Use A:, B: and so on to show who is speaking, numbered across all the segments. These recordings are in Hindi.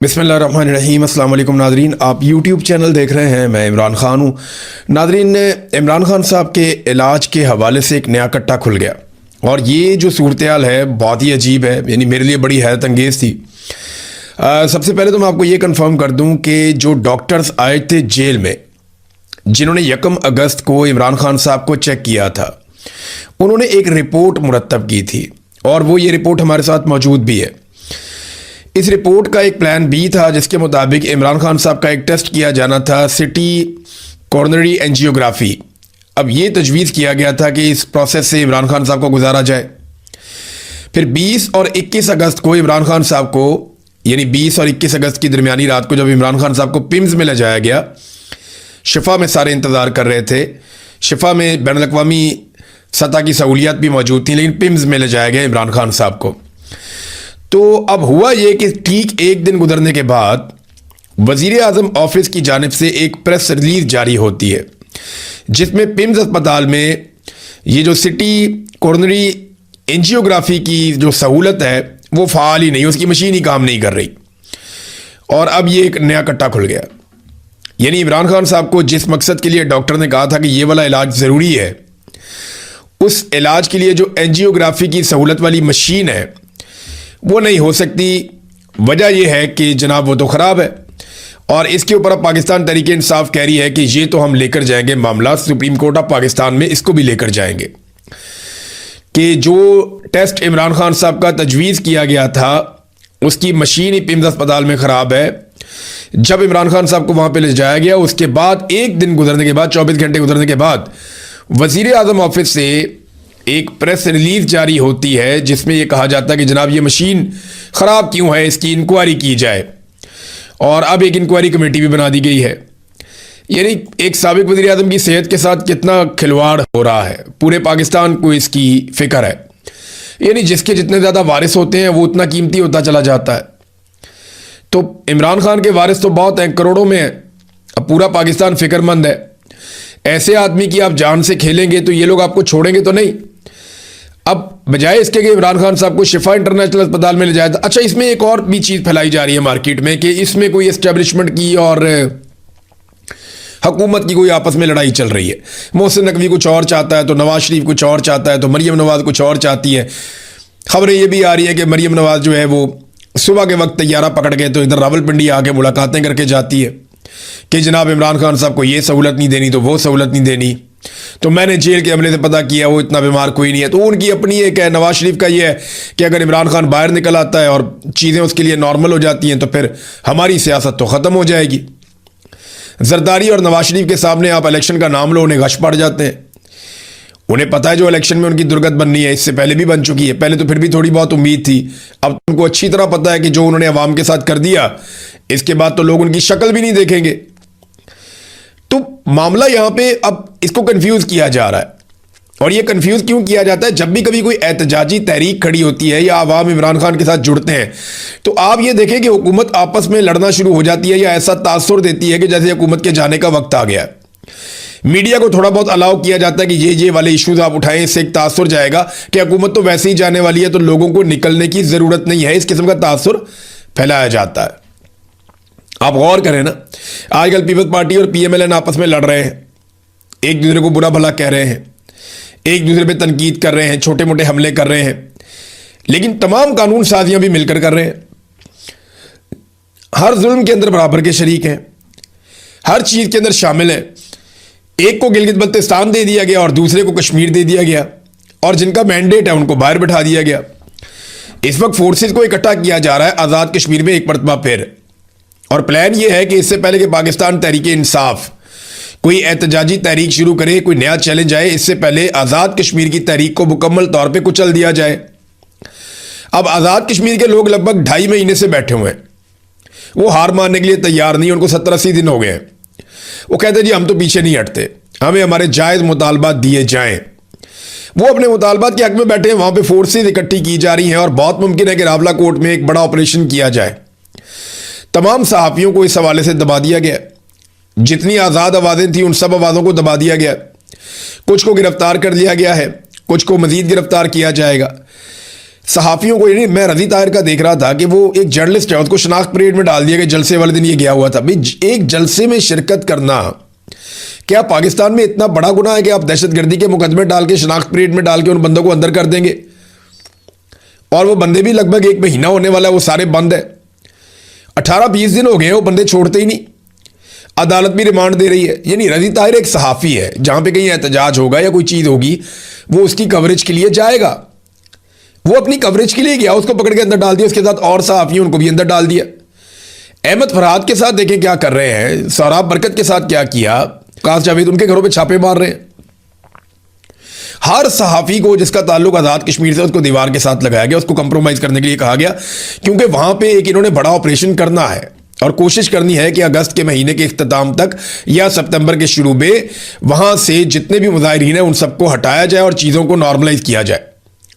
A: बिस्मिल्लाहिर्रहमानिर्रहीम। अस्सलाम वालेकुम नाजरीन, आप यूट्यूब चैनल देख रहे हैं। मैं इमरान ख़ान हूँ। नाजरीन, इमरान ख़ान साहब के इलाज के हवाले से एक नया कट्टा खुल गया और ये जो सूरत हाल है बहुत ही अजीब है, यानी मेरे लिए बड़ी हैरत अंगेज़ थी। सबसे पहले तो मैं आपको ये कंफर्म कर दूँ कि जो डॉक्टर्स आए थे जेल में, जिन्होंने 1 अगस्त को इमरान ख़ान साहब को चेक किया था, उन्होंने एक रिपोर्ट मुरतब की थी और वो ये रिपोर्ट हमारे साथ मौजूद भी है। इस रिपोर्ट का एक प्लान बी था जिसके मुताबिक इमरान खान साहब का एक टेस्ट किया जाना था, सिटी कॉर्नरी एंजियोग्राफी। अब ये तजवीज़ किया गया था कि इस प्रोसेस से इमरान खान साहब को गुजारा जाए। फिर 20 और 21 अगस्त को इमरान खान साहब को, यानी 20 और 21 अगस्त की दरमियानी रात को जब इमरान खान साहब को पिम्स में ले जाया गया, शिफा में सारे इंतज़ार कर रहे थे। शिफा में बैनुल अक़वामी सतह की सहूलियात भी मौजूद थी, लेकिन पिम्स में ले जाया गया इमरान खान साहब को। तो अब हुआ ये कि ठीक एक दिन गुजरने के बाद वज़ीर आज़म ऑफिस की जानिब से एक प्रेस रिलीज जारी होती है जिसमें पिम्स अस्पताल में ये जो सिटी कॉर्नरी एंजियोग्राफी की जो सहूलत है वो फ़ाल ही नहीं, उसकी मशीन ही काम नहीं कर रही। और अब ये एक नया कट्टा खुल गया, यानी इमरान खान साहब को जिस मकसद के लिए डॉक्टर ने कहा था कि ये वाला इलाज ज़रूरी है, उस इलाज के लिए जो एंजियोग्राफी की सहूलत वाली मशीन है वो नहीं हो सकती। वजह यह है कि जनाब वो तो ख़राब है और इसके ऊपर अब पाकिस्तान तहरीक इंसाफ कह रही है कि ये तो हम लेकर जाएंगे मामला सुप्रीम कोर्ट ऑफ पाकिस्तान में, इसको भी लेकर जाएंगे कि जो टेस्ट इमरान खान साहब का तजवीज़ किया गया था उसकी मशीन ही पिम्स अस्पताल में ख़राब है। जब इमरान खान साहब को वहाँ पर ले जाया गया, उसके बाद एक दिन गुजरने के बाद, 24 घंटे गुजरने के बाद वज़ीर आज़म ऑफिस से एक प्रेस रिलीज जारी होती है जिसमें यह कहा जाता है कि जनाब ये मशीन ख़राब क्यों है, इसकी इंक्वायरी की जाए। और अब एक इंक्वायरी कमेटी भी बना दी गई है। यानी एक साबिक वज़ीर आज़म की सेहत के साथ कितना खिलवाड़ हो रहा है, पूरे पाकिस्तान को इसकी फ़िक्र है। यानी जिसके जितने ज़्यादा वारिस होते हैं वो उतना कीमती होता चला जाता है। तो इमरान खान के वारिस तो बहुत हैं, करोड़ों में हैं। अब पूरा पाकिस्तान फ़िक्रमंद है। ऐसे आदमी की आप जान से खेलेंगे तो ये लोग आपको छोड़ेंगे तो नहीं। अब बजाय इसके कि इमरान खान साहब को शिफा इंटरनेशनल अस्पताल में ले जाया था। अच्छा, इसमें एक और भी चीज़ फैलाई जा रही है मार्केट में कि इसमें कोई एस्टेब्लिशमेंट की और हुकूमत की कोई आपस में लड़ाई चल रही है। मोहसिन नकवी कुछ और चाहता है तो नवाज शरीफ कुछ और चाहता है तो मरीम नवाज कुछ और चाहती है। खबरें ये भी आ रही है कि मरीम नवाज जो है वो सुबह के वक्त तैयारा पकड़ के तो इधर रावलपिंडी आके मुलाकातें करके जाती है कि जनाब इमरान खान साहब को ये सहूलत नहीं देनी तो वो सहूलत नहीं देनी। तो मैंने जेल के अमले से पता किया वो इतना बीमार कोई नहीं है। तो उनकी अपनी एक है, नवाज शरीफ का ये है कि अगर इमरान खान बाहर निकल आता है और चीज़ें उसके लिए नॉर्मल हो जाती हैं तो फिर हमारी सियासत तो ख़त्म हो जाएगी। जरदारी और नवाज शरीफ के सामने आप इलेक्शन का नाम लो, उन्हें गश पड़ जाते हैं। उन्हें पता है जो इलेक्शन में उनकी दुर्गत बननी है, इससे पहले भी बन चुकी है। पहले तो फिर भी थोड़ी बहुत उम्मीद थी, अब उनको अच्छी तरह पता है कि जो उन्होंने अवाम के साथ कर दिया इसके बाद तो लोग उनकी शक्ल भी नहीं देखेंगे। तो मामला यहां पे अब इसको कंफ्यूज किया जा रहा है। और ये कंफ्यूज क्यों किया जाता है? जब भी कभी कोई एहतजाजी तहरीक खड़ी होती है या आवाम इमरान खान के साथ जुड़ते हैं तो आप ये देखें कि हुकूमत आपस में लड़ना शुरू हो जाती है या ऐसा तासुर देती है कि जैसे हुकूमत के जाने का वक्त आ गया है। मीडिया को थोड़ा बहुत अलाउ किया जाता है कि ये वाले इश्यूज आप उठाएं, इससे एक तासुर जाएगा कि हुकूमत तो वैसे ही जाने वाली है तो लोगों को निकलने की ज़रूरत नहीं है। इस किस्म का तासुर फैलाया जाता है। आप गौर करें ना, आजकल पीपल्स पार्टी और पीएमएलएन आपस में लड़ रहे हैं, एक दूसरे को बुरा भला कह रहे हैं, एक दूसरे पे तनकीद कर रहे हैं, छोटे मोटे हमले कर रहे हैं, लेकिन तमाम कानून साजियां भी मिलकर कर रहे हैं। हर जुल्म के अंदर बराबर के शरीक हैं, हर चीज़ के अंदर शामिल हैं। एक को गिलगित बल्तिस्तान दे दिया गया और दूसरे को कश्मीर दे दिया गया और जिनका मैंडेट है उनको बाहर बिठा दिया गया। इस वक्त फोर्सेस को इकट्ठा किया जा रहा है आज़ाद कश्मीर में एक मरतबा फिर। और प्लान ये है कि इससे पहले कि पाकिस्तान तहरीक इंसाफ कोई एहतजाजी तहरीक शुरू करे, कोई नया चैलेंज आए, इससे पहले आज़ाद कश्मीर की तहरीक को मुकम्मल तौर पे कुचल दिया जाए। अब आज़ाद कश्मीर के लोग लगभग 2.5 महीने से बैठे हुए हैं, वो हार मानने के लिए तैयार नहीं। उनको 70-80 दिन हो गए हैं। वो कहते हैं जी हम तो पीछे नहीं हटते, हमें हमारे जायज़ मुतालबात दिए जाएं। वो अपने मुतालबात के हक में बैठे हैं। वहाँ पर फोर्सेज इकट्ठी की जा रही हैं और बहुत मुमकिन है कि रावला कोर्ट में एक बड़ा ऑपरेशन किया जाए। तमाम सहाफ़ियों को इस हवाले से दबा दिया गया। जितनी आज़ाद आवाज़ें थी उन सब आवाज़ों को दबा दिया गया। कुछ को गिरफ्तार कर लिया गया है, कुछ को मज़ीद गिरफ्तार किया जाएगा। सहाफ़ियों को, यानी मैं रज़ी ताहिर का देख रहा था कि वो एक जर्नलिस्ट है, उसको शनाख्त परेड में डाल दिया कि जलसे वाले दिन ये गया हुआ था। भाई एक जलसे में शिरकत करना क्या पाकिस्तान में इतना बड़ा गुनाह है कि आप दहशतगर्दी के मुकदमे डाल के शनाख्त परेड में डाल के उन बंदों को अंदर कर देंगे? और वो बंदे भी लगभग 1 महीना होने वाला है, वो सारे बंद है। 18-20 दिन हो गए, वो बंदे छोड़ते ही नहीं। अदालत भी रिमांड दे रही है। यानी रज़ी ताहिर एक सहाफ़ी है, जहां पे कहीं एहतजाज होगा या कोई चीज़ होगी वो उसकी कवरेज के लिए जाएगा। वो अपनी कवरेज के लिए गया, उसको पकड़ के अंदर डाल दिया। उसके साथ और सहाफ़ी उनको भी अंदर डाल दिया। अहमद फरहाद के साथ देखें क्या कर रहे हैं, सौराब बरकत के साथ क्या किया, काश जावेद उनके घरों पे छापे मार रहे हैं। हर सहाफ़ी को जिसका ताल्लुक आज़ाद कश्मीर से, उसको दीवार के साथ लगाया गया, उसको कंप्रोमाइज करने के लिए कहा गया, क्योंकि वहां पे एक इन्होंने बड़ा ऑपरेशन करना है और कोशिश करनी है कि अगस्त के महीने के इख्तिताम तक या सितंबर के शुरू में वहां से जितने भी मुजाहिरीन हैं उन सबको हटाया जाए और चीज़ों को नॉर्मलाइज किया जाए,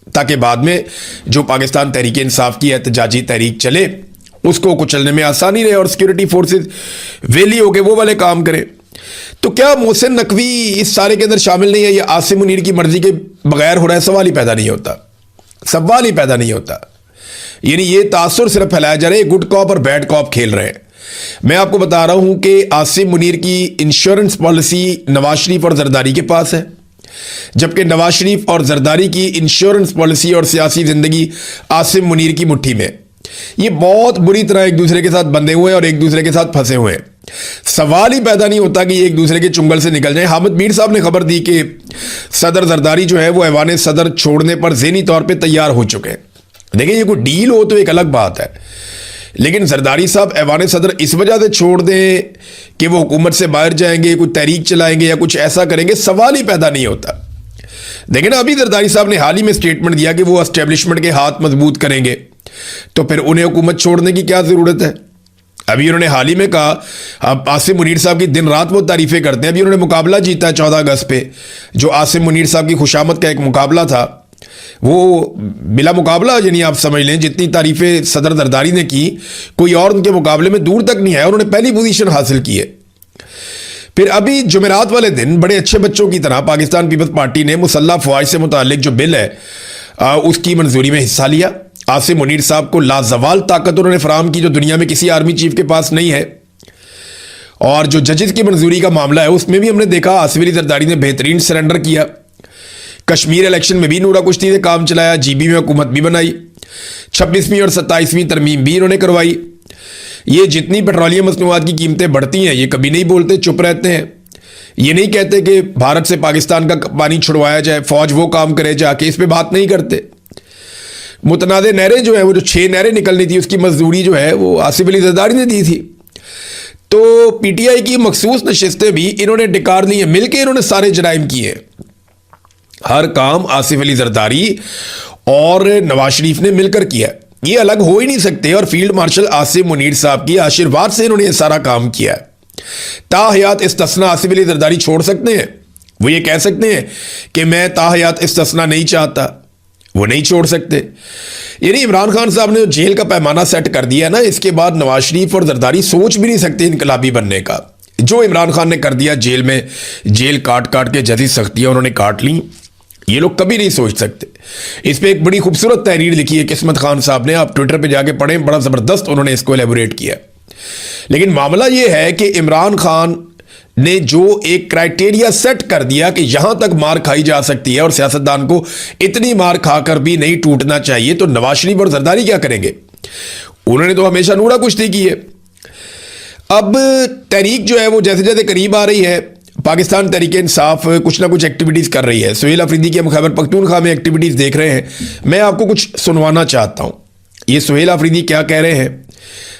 A: ताकि बाद में जो पाकिस्तान तहरीक इंसाफ की एहतजाजी तहरीक चले उसको कुचलने में आसानी रहे और सिक्योरिटी फोर्सेज वेली होके वो वाले काम करें। तो क्या मोहसिन नकवी इस सारे के अंदर शामिल नहीं है? ये आसिम मुनीर की मर्जी के बगैर हो रहा है? सवाल ही पैदा नहीं होता, सवाल ही पैदा नहीं होता। यानी ये तासुर सिर्फ फैलाया जा रहा है, गुड कॉप और बैड कॉप खेल रहे हैं। मैं आपको बता रहा हूं कि आसिम मुनीर की इंश्योरेंस पॉलिसी नवाज शरीफ और जरदारी के पास है, जबकि नवाज शरीफ और जरदारी की इंश्योरेंस पॉलिसी और सियासी जिंदगी आसिम मुनीर की मुट्ठी में। ये बहुत बुरी तरह एक दूसरे के साथ बंधे हुए हैं और एक दूसरे के साथ फंसे हुए हैं। सवाल ही पैदा नहीं होता कि ये एक दूसरे के चुंगल से निकल जाए। हामिद मीर साहब ने खबर दी कि सदर जरदारी जो है वो ऐवान सदर छोड़ने पर ज़हनी तौर पे तैयार हो चुके हैं। देखिए, ये कोई डील हो तो एक अलग बात है, लेकिन जरदारी साहब ऐवान सदर इस वजह से छोड़ दें कि वो हुकूमत से बाहर जाएंगे, कुछ तहरीक चलाएंगे या कुछ ऐसा करेंगे, सवाल ही पैदा नहीं होता। देखिए ना, अभी जरदारी साहब ने हाल ही में स्टेटमेंट दिया कि वो एस्टेब्लिशमेंट के हाथ मजबूत करेंगे, तो फिर उन्हें हुकूमत छोड़ने की क्या ज़रूरत है? अभी उन्होंने हाल ही में कहा, अब आसिम मुनीर साहब की दिन रात वो तारीफ़ें करते हैं। अभी उन्होंने मुकाबला जीता है 14 अगस्त पे, जो आसिम मुनीर साहब की खुशामद का एक मुकाबला था, वो बिला मुकाबला, यानी आप समझ लें जितनी तारीफ़ें सदर जरदारी ने की कोई और उनके मुकाबले में दूर तक नहीं आया। उन्होंने पहली पोजीशन हासिल की है। फिर अभी जुमेरात वाले दिन बड़े अच्छे बच्चों की तरह पाकिस्तान पीपल्स पार्टी ने मुसल्लह फ़ौज से मुतालिक जो बिल है उसकी मंजूरी में हिस्सा लिया। आसिम मुनीर साहब को लाजवाल ताकत उन्होंने फराम की जो दुनिया में किसी आर्मी चीफ के पास नहीं है। और जो जजेस की मंजूरी का मामला है उसमें भी हमने देखा आसिफ अली जरदारी ने बेहतरीन सरेंडर किया। कश्मीर इलेक्शन में भी नूरा कुश्ती ने काम चलाया, जीबी में हुकूमत भी बनाई, 26वीं और 27वीं तरमीम भी इन्होंने करवाई। ये जितनी पेट्रोलियम मसनूआत की कीमतें बढ़ती हैं ये कभी नहीं बोलते, चुप रहते हैं। ये नहीं कहते कि भारत से पाकिस्तान का पानी छुड़वाया जाए, फौज वो काम करे जाके, इस पर बात नहीं करते। मुतनादे नहरें जो है, वो जो 6 नहरें निकलनी थी उसकी मजदूरी जो है वो आसिफ अली जरदारी ने दी थी। तो पीटीआई की मखसूस नशिस्तें भी इन्होंने डिकार ली हैं, मिलकर इन्होंने सारे जराइम किए। हर काम आसिफ अली जरदारी और नवाज शरीफ ने मिलकर किया, ये अलग हो ही नहीं सकते। और फील्ड मार्शल आसिम मुनीर साहब की आशीर्वाद से इन्होंने ये सारा काम किया है। ताहयात इस्तिस्ना आसिफ अली जरदारी छोड़ सकते हैं? वो ये कह सकते हैं कि मैं ताहयात इस्तिस्ना नहीं चाहता? वो नहीं छोड़ सकते। यानी इमरान खान साहब ने जेल का पैमाना सेट कर दिया ना, इसके बाद नवाज शरीफ और जरदारी सोच भी नहीं सकते इनकलाबी बनने का। जो इमरान खान ने कर दिया जेल में, जेल काट काट के जैसी सख्तियां उन्होंने काट ली, ये लोग कभी नहीं सोच सकते। इस पर एक बड़ी खूबसूरत तहरीर लिखी है किस्मत खान साहब ने, आप ट्विटर पे जाके पढ़ें, बड़ा ज़बरदस्त उन्होंने इसको एलेबोरेट किया। लेकिन मामला ये है कि इमरान खान ने जो एक क्राइटेरिया सेट कर दिया कि यहां तक मार खाई जा सकती है और सियासतदान को इतनी मार खाकर भी नहीं टूटना चाहिए, तो नवाज शरीफ और जरदारी क्या करेंगे? उन्होंने तो हमेशा नूरा कुश्ती की है। अब तहरीक जो है वो जैसे जैसे करीब आ रही है, पाकिस्तान तहरीक इंसाफ कुछ ना कुछ एक्टिविटीज़ कर रही है। सुहेल अफरीदी की हम खैबर पख्तूनख्वा में एक्टिविटीज़ देख रहे हैं। मैं आपको कुछ सुनवाना चाहता हूँ। ये सुहेल अफरीदी क्या कह रहे हैं,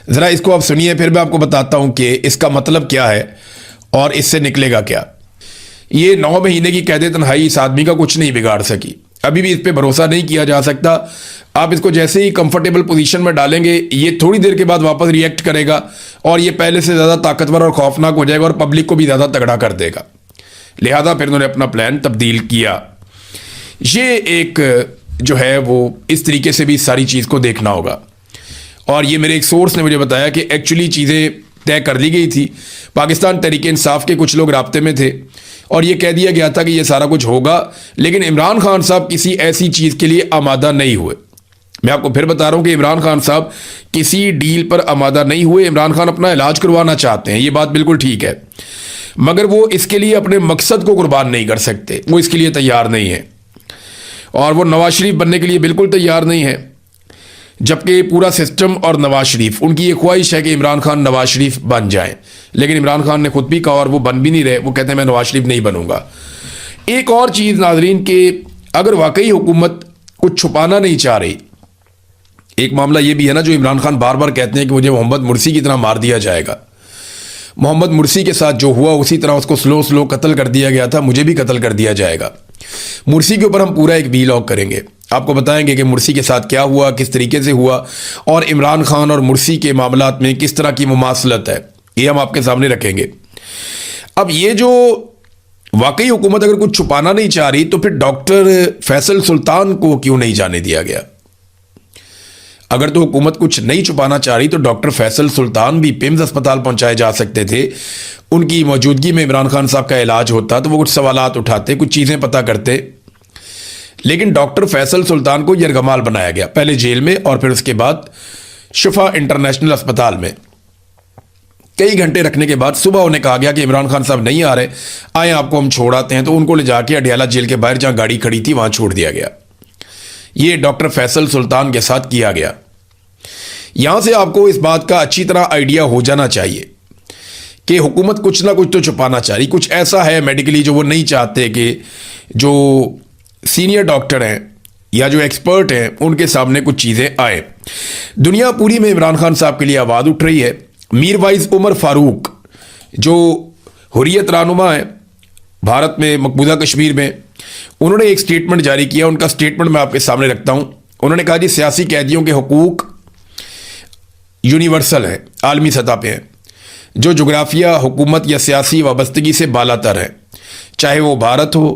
A: ज़रा इसको आप सुनिए, फिर मैं आपको बताता हूँ कि इसका मतलब क्या है और इससे निकलेगा क्या। ये 9 महीने की कैद तन्हाई इस आदमी का कुछ नहीं बिगाड़ सकी। अभी भी इस पर भरोसा नहीं किया जा सकता। आप इसको जैसे ही कंफर्टेबल पोजीशन में डालेंगे, ये थोड़ी देर के बाद वापस रिएक्ट करेगा और ये पहले से ज़्यादा ताकतवर और खौफनाक हो जाएगा और पब्लिक को भी ज़्यादा तगड़ा कर देगा। लिहाजा फिर उन्होंने अपना प्लान तब्दील किया। ये एक जो है वो इस तरीके से भी सारी चीज़ को देखना होगा। और ये मेरे एक सोर्स ने मुझे बताया कि एक्चुअली चीज़ें तय कर ली गई थी। पाकिस्तान तहरीक इंसाफ के कुछ लोग राब्ते में थे और ये कह दिया गया था कि ये सारा कुछ होगा, लेकिन इमरान खान साहब किसी ऐसी चीज़ के लिए आमादा नहीं हुए। मैं आपको फिर बता रहा हूं कि इमरान खान साहब किसी डील पर आमादा नहीं हुए। इमरान खान अपना इलाज करवाना चाहते हैं, ये बात बिल्कुल ठीक है, मगर वो इसके लिए अपने मकसद को कुर्बान नहीं कर सकते, वो इसके लिए तैयार नहीं है और वो नवाज शरीफ बनने के लिए बिल्कुल तैयार नहीं है। जबकि पूरा सिस्टम और नवाज शरीफ, उनकी ये ख्वाहिश है कि इमरान खान नवाज शरीफ बन जाए, लेकिन इमरान खान ने खुद भी कहा और वो बन भी नहीं रहे। वो कहते हैं मैं नवाज शरीफ नहीं बनूंगा। एक और चीज़ नाजरीन के, अगर वाकई हुकूमत कुछ छुपाना नहीं चाह रही, एक मामला ये भी है ना जो इमरान खान बार बार कहते हैं कि मुझे मोहम्मद मुर्सी की तरह मार दिया जाएगा। मोहम्मद मुर्सी के साथ जो हुआ उसी तरह उसको स्लो स्लो कत्ल कर दिया गया था, मुझे भी कत्ल कर दिया जाएगा। मुर्सी के ऊपर हम पूरा एक वीलॉग करेंगे, आपको बताएंगे कि मुर्सी के साथ क्या हुआ, किस तरीके से हुआ और इमरान खान और मुर्सी के मामलात में किस तरह की मुमासलत है, ये हम आपके सामने रखेंगे। अब ये जो वाकई हुकूमत अगर कुछ छुपाना नहीं चाह रही तो फिर डॉक्टर फैसल सुल्तान को क्यों नहीं जाने दिया गया? अगर तो हुकूमत कुछ नहीं छुपाना चाह रही तो डॉक्टर फैसल सुल्तान भी पिम्स अस्पताल पहुंचाए जा सकते थे। उनकी मौजूदगी में इमरान खान साहब का इलाज होता तो वो कुछ सवालात उठाते, कुछ चीज़ें पता करते। लेकिन डॉक्टर फैसल सुल्तान को यरगमाल बनाया गया, पहले जेल में और फिर उसके बाद शिफा इंटरनेशनल अस्पताल में। कई घंटे रखने के बाद सुबह उन्हें कहा गया कि इमरान खान साहब नहीं आ रहे, आए आपको हम छोड़ आते हैं। तो उनको ले जाके अडियाला जेल के बाहर जहां गाड़ी खड़ी थी वहां छोड़ दिया गया। ये डॉक्टर फैसल सुल्तान के साथ किया गया। यहां से आपको इस बात का अच्छी तरह आइडिया हो जाना चाहिए कि हुकूमत कुछ ना कुछ तो छुपाना चाह रही, कुछ ऐसा है मेडिकली जो वो नहीं चाहते कि जो सीनियर डॉक्टर हैं या जो एक्सपर्ट हैं उनके सामने कुछ चीज़ें आए। दुनिया पूरी में इमरान खान साहब के लिए आवाज़ उठ रही है। मीरवाइज उमर फारूक जो हुर्रियत रहनुमा है भारत में, मकबूजा कश्मीर में, उन्होंने एक स्टेटमेंट जारी किया। उनका स्टेटमेंट मैं आपके सामने रखता हूं। उन्होंने कहा कि सियासी कैदियों के हुकूक यूनिवर्सल है, आलमी सतह पे हैं, जो जोग्राफिया, हुकूमत या सियासी वाबस्तगी से बालातर है, चाहे वो भारत हो,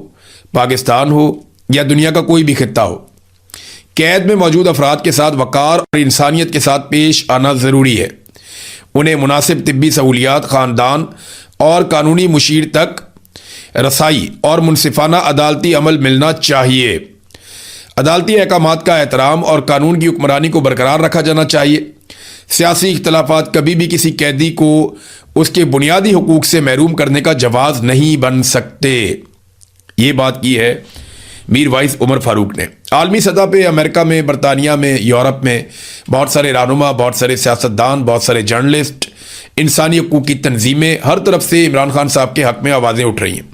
A: पाकिस्तान हो या दुनिया का कोई भी खित्ता हो। कैद में मौजूद अफराद के साथ वकार और इंसानियत के साथ पेश आना ज़रूरी है। उन्हें मुनासिब तिब्बी सहूलियात, ख़ानदान और कानूनी मुशीर तक रसाई और मुनसिफाना अदालती अमल मिलना चाहिए। अदालती अहकामात का एहतराम और कानून की हुक्मरानी को बरकरार रखा जाना चाहिए। सियासी इख्तलाफात कभी भी किसी कैदी को उसके बुनियादी हुकूक से महरूम करने का जवाज़ नहीं बन सकते। ये बात की है मीरवाइज उमर फारूक ने। आलमी सतह पे अमेरिका में, बरतानिया में, यूरोप में बहुत सारे रहनुमा, बहुत सारे सियासतदान, बहुत सारे जर्नलिस्ट, इंसानी हकूक़ की तंजीमें, हर तरफ से इमरान खान साहब के हक़ में आवाज़ें उठ रही हैं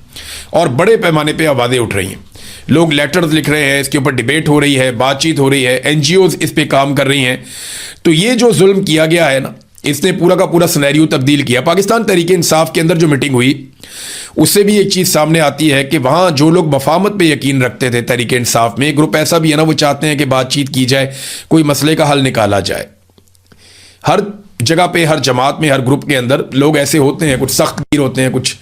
A: और बड़े पैमाने पे आवाज़ें उठ रही हैं। लोग लेटर्स लिख रहे हैं, इसके ऊपर डिबेट हो रही है, बातचीत हो रही है, NGOs इस पे काम कर रही हैं। तो ये जो जुल्म किया गया है ना, इसने पूरा का पूरा सिनेरियो तब्दील किया। पाकिस्तान तहरीक इंसाफ के अंदर जो मीटिंग हुई उससे भी एक चीज़ सामने आती है कि वहाँ जो लोग मफामत पे यकीन रखते थे तहरीक इंसाफ में, एक ग्रुप ऐसा भी है ना, वो चाहते हैं कि बातचीत की जाए, कोई मसले का हल निकाला जाए। हर जगह पे, हर जमात में, हर ग्रुप के अंदर लोग ऐसे होते हैं, कुछ सख्त गिर होते हैं, कुछ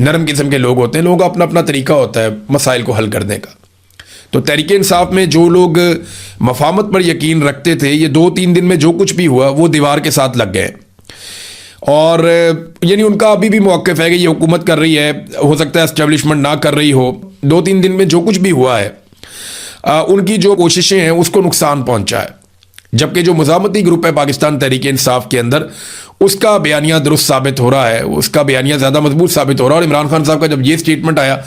A: नरम किस्म के लोग होते हैं। लोगों का अपना अपना तरीका होता है मसाइल को हल करने का। तो तहरीक इंसाफ में जो लोग मफामत पर यकीन रखते थे, ये 2-3 दिन में जो कुछ भी हुआ वो दीवार के साथ लग गए। और यानी उनका अभी भी मौक़िफ़ है कि ये हुकूमत कर रही है, हो सकता है एस्टेब्लिशमेंट ना कर रही हो। 2-3 दिन में जो कुछ भी हुआ है, उनकी जो कोशिशें हैं उसको नुकसान पहुंचा है। जबकि जो मुज़ामती ग्रुप है पाकिस्तान तहरीक इंसाफ के अंदर, उसका बयानिया दुरुस्त साबित हो रहा है, उसका बयानिया ज़्यादा मजबूत साबित हो रहा है। और इमरान खान साहब का जब ये स्टेटमेंट आया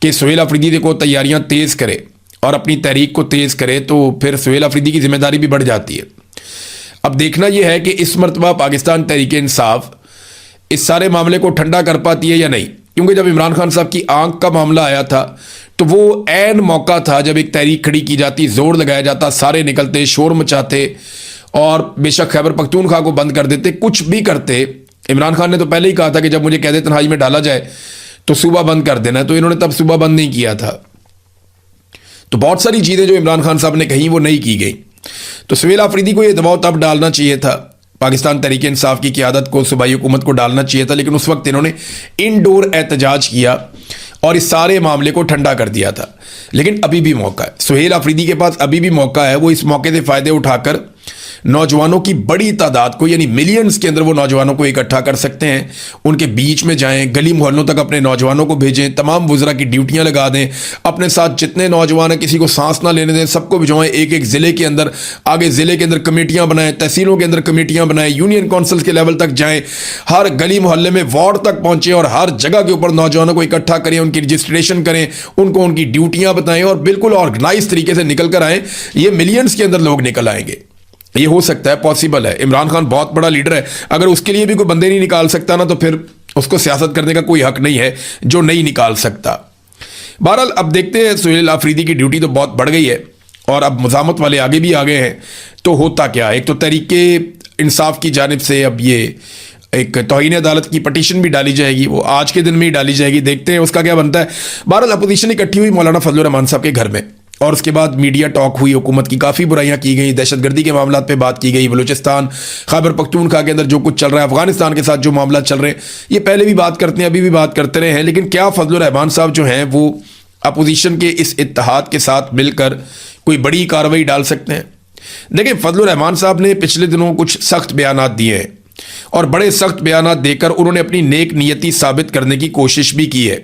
A: कि सुहेल अफरीदी को तैयारियां तेज़ करे और अपनी तहरीक को तेज़ करे, तो फिर सुहेल अफरीदी की जिम्मेदारी भी बढ़ जाती है। अब देखना यह है कि इस मरतबा पाकिस्तान तहरीक इंसाफ इस सारे मामले को ठंडा कर पाती है या नहीं। क्योंकि जब इमरान खान साहब की आंख का मामला आया था तो वो ऐन मौका था जब एक तहरीक खड़ी की जाती, जोर लगाया जाता, सारे निकलते, शोर मचाते और बेशक खैबर पख्तूनख्वा को बंद कर देते, कुछ भी करते। इमरान खान ने तो पहले ही कहा था कि जब मुझे कैद तन्हाई में डाला जाए तो सूबा बंद कर देना, तो इन्होंने तब सूबा बंद नहीं किया था। तो बहुत सारी चीज़ें जो इमरान खान साहब ने कही वो नहीं की गई। तो सुहेल अफरीदी को ये दबाव तब डालना चाहिए था, पाकिस्तान तहरीक इंसाफ की क़यादत को, सूबाई हुकूमत को डालना चाहिए था, लेकिन उस वक्त इन्होंने इनडोर एहतजाज किया और इस सारे मामले को ठंडा कर दिया था। लेकिन अभी भी मौका है, सुहेल अफरीदी के पास अभी भी मौका है। वो इस मौके से फ़ायदे उठाकर नौजवानों की बड़ी तादाद को, यानी मिलियंस के अंदर वो नौजवानों को इकट्ठा कर सकते हैं। उनके बीच में जाएं, गली मोहल्लों तक अपने नौजवानों को भेजें, तमाम वुज़रा की ड्यूटियां लगा दें, अपने साथ जितने नौजवान हैं किसी को सांस ना लेने दें, सबको भिजवाएं एक एक ज़िले के अंदर। आगे ज़िले के अंदर कमेटियां बनाएं, तहसीलों के अंदर कमेटियां बनाएं, यूनियन काउंसिल के लेवल तक जाएं, हर गली मोहल्ले में वार्ड तक पहुंचे और हर जगह के ऊपर नौजवानों को इकट्ठा करें, उनकी रजिस्ट्रेशन करें, उनको उनकी ड्यूटियां बताएं और बिल्कुल ऑर्गेनाइज तरीके से निकल कर आएँ। ये मिलियंस के अंदर लोग निकल आएंगे। ये हो सकता है, पॉसिबल है। इमरान खान बहुत बड़ा लीडर है, अगर उसके लिए भी कोई बंदे नहीं निकाल सकता ना, तो फिर उसको सियासत करने का कोई हक नहीं है जो नहीं निकाल सकता। बहरहाल अब देखते हैं, सुहेल आफरीदी की ड्यूटी तो बहुत बढ़ गई है और अब मज़ामत वाले आगे भी आ गए हैं। तो होता क्या, एक तो तहरीके इंसाफ की जानिब से अब ये एक तौहीन अदालत की पटिशन भी डाली जाएगी, वो आज के दिन में ही डाली जाएगी, देखते हैं उसका क्या बनता है। बहरहाल अपोजिशन इकट्ठी हुई मौलाना फजलुर रहमान साहब के घर में और उसके बाद मीडिया टॉक हुई, हुकूमत की काफ़ी बुराइयां की गई, दहशतगर्दी के मामलों पे बात की गई, बलूचिस्तान खैबर पख्तूनख्वा के अंदर जो कुछ चल रहा है, अफगानिस्तान के साथ जो मामला चल रहे हैं, ये पहले भी बात करते हैं, अभी भी बात करते रहे हैं। लेकिन क्या फजलुर रहमान साहब जो हैं वो अपोजिशन के इस इत्तेहाद के साथ मिलकर कोई बड़ी कार्रवाई डाल सकते हैं? देखिए, फजलुर रहमान साहब ने पिछले दिनों कुछ सख्त बयानात दिए हैं और बड़े सख्त बयानात देकर उन्होंने अपनी नेक नीयती साबित करने की कोशिश भी की है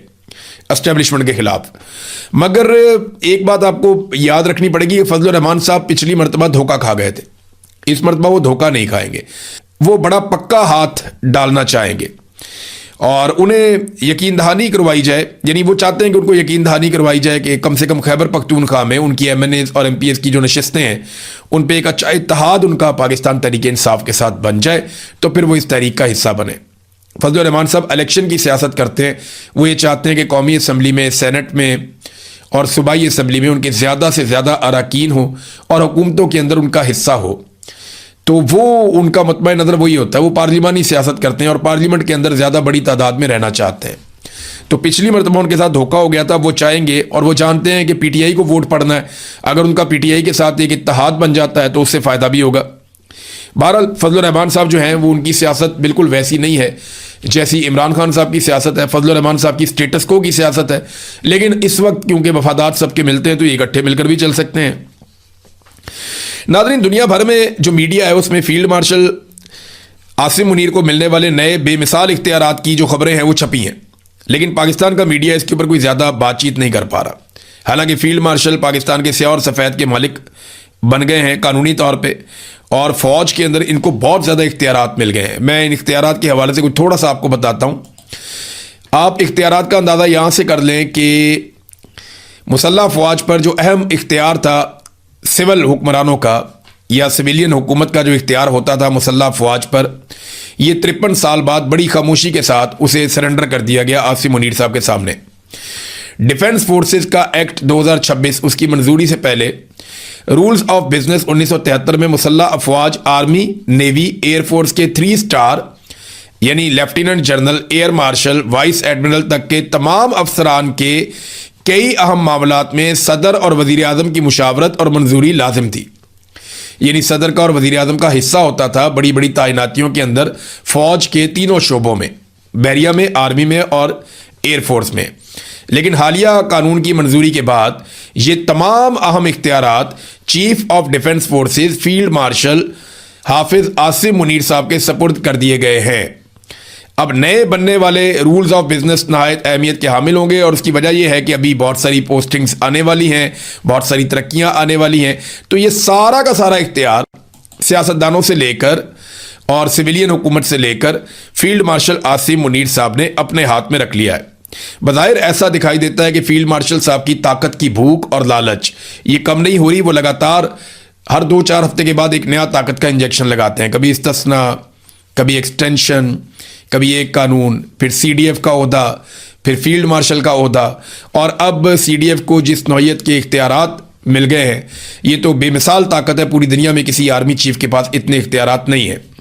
A: एस्टेब्लिशमेंट के खिलाफ। मगर एक बात आपको याद रखनी पड़ेगी कि फजलुर रहमान साहब पिछली मरतबा धोखा खा गए थे, इस मरतबा वो धोखा नहीं खाएंगे, वो बड़ा पक्का हाथ डालना चाहेंगे और उन्हें यकीन दहानी करवाई जाए, यानी वो चाहते हैं कि उनको यकीन दहानी करवाई जाए कि कम से कम खैबर पख्तूनख्वा में उनकी MNAs और MPs की जो नशिस्तें हैं उन पर एक अच्छा इत्तेहाद उनका पाकिस्तान तहरीक इंसाफ के साथ बन जाए, तो फिर वो इस तहरीक का हिस्सा बने। फजलुर रहमान साहब इलेक्शन की सियासत करते हैं, वो ये चाहते हैं कि कौमी असम्बली में, सेनेट में और सूबाई असम्बली में उनके ज़्यादा से ज़्यादा अरकान हो और हुकूमतों के अंदर उनका हिस्सा हो। तो वो उनका मतबा नज़र वही होता है, वो पार्लिमानी सियासत करते हैं और पार्लियामेंट के अंदर ज़्यादा बड़ी तादाद में रहना चाहते हैं। तो पिछली मरतबा उनके साथ धोखा हो गया था, वो चाहेंगे और वो जानते हैं कि PTI को वोट पड़ना है, अगर उनका PTI के साथ एक इत्तेहाद बन जाता है तो उससे फ़ायदा भी होगा। बहरहाल फजलुर रहमान साहब जो हैं वो उनकी सियासत बिल्कुल वैसी नहीं है जैसी इमरान खान साहब की सियासत है, फजलुर रहमान साहब की स्टेटस को की सियासत है। लेकिन इस वक्त क्योंकि वफादात सबके मिलते हैं तो ये इकट्ठे मिलकर भी चल सकते हैं। नाज़रीन, दुनिया भर में जो मीडिया है उसमें फील्ड मार्शल आसिम मुनीर को मिलने वाले नए बेमिसाल इख्तियारात की जो खबरें हैं वो छपी हैं, लेकिन पाकिस्तान का मीडिया इसके ऊपर कोई ज़्यादा बातचीत नहीं कर पा रहा। हालांकि फील्ड मार्शल पाकिस्तान के स्याह और सफ़ेद के मालिक बन गए हैं कानूनी तौर पे और फ़ौज के अंदर इनको बहुत ज़्यादा इख्तियारात मिल गए हैं। मैं इन इख्तियारात के हवाले से कुछ थोड़ा सा आपको बताता हूँ। आप इख्तियारात का अंदाज़ा यहाँ से कर लें कि मुसल्लह फ़ौज पर जो अहम इख्तियार था सिविल हुक्मरानों का या सिविलियन हुकूमत का जो इख्तियार होता था मुसल्लह फ़ौज पर, ये 53 साल बाद बड़ी खामोशी के साथ उसे सरेंडर कर दिया गया आसिम मुनीर साहब के सामने। डिफेंस फोर्सेस का एक्ट 2026 उसकी मंजूरी से पहले रूल्स ऑफ बिजनेस 1973 में मुसल्लह अफवाज, आर्मी, नेवी, एयरफोर्स के 3 स्टार यानी lieutenant general, air marshal, vice admiral तक के तमाम अफसरान के कई अहम मामलात में सदर और वजीर आज़म की मुशावरत और मंजूरी लाजिम थी। यानी सदर का और वजीर आज़म का हिस्सा होता था बड़ी बड़ी तैनातियों के अंदर फौज के तीनों शोबों में, बहरिया में, आर्मी में और एयरफोर्स में। लेकिन हालिया कानून की मंजूरी के बाद ये तमाम अहम इख्तियारात chief of defence forces field marshal Hafiz Asim Munir साहब के सपुर्द कर दिए गए हैं। अब नए बनने वाले रूल्स ऑफ बिजनेस नहायत अहमियत के हामिल होंगे और उसकी वजह यह है कि अभी बहुत सारी पोस्टिंग्स आने वाली हैं, बहुत सारी तरक्कियां आने वाली हैं। तो ये सारा का सारा इख्तियार सियासतदानों से लेकर और सिविलियन हुकूमत से लेकर फील्ड मार्शल आसिम मुनीर साहब ने अपने हाथ में रख लिया है। बज़ाहिर ऐसा दिखाई देता है कि फील्ड मार्शल साहब की ताकत की भूख और लालच ये कम नहीं हो रही। वो लगातार हर 2-4 हफ्ते के बाद एक नया ताकत का इंजेक्शन लगाते हैं, कभी इस्तिस्ना, कभी एक्सटेंशन, कभी एक कानून, फिर CDF का ओहदा, फिर फील्ड मार्शल का ओहदा, और अब CDF को जिस नौयत के इख्तियारात मिल गए हैं ये तो बेमिसाल ताकत है। पूरी दुनिया में किसी आर्मी चीफ के पास इतने इख्तियारात नहीं है।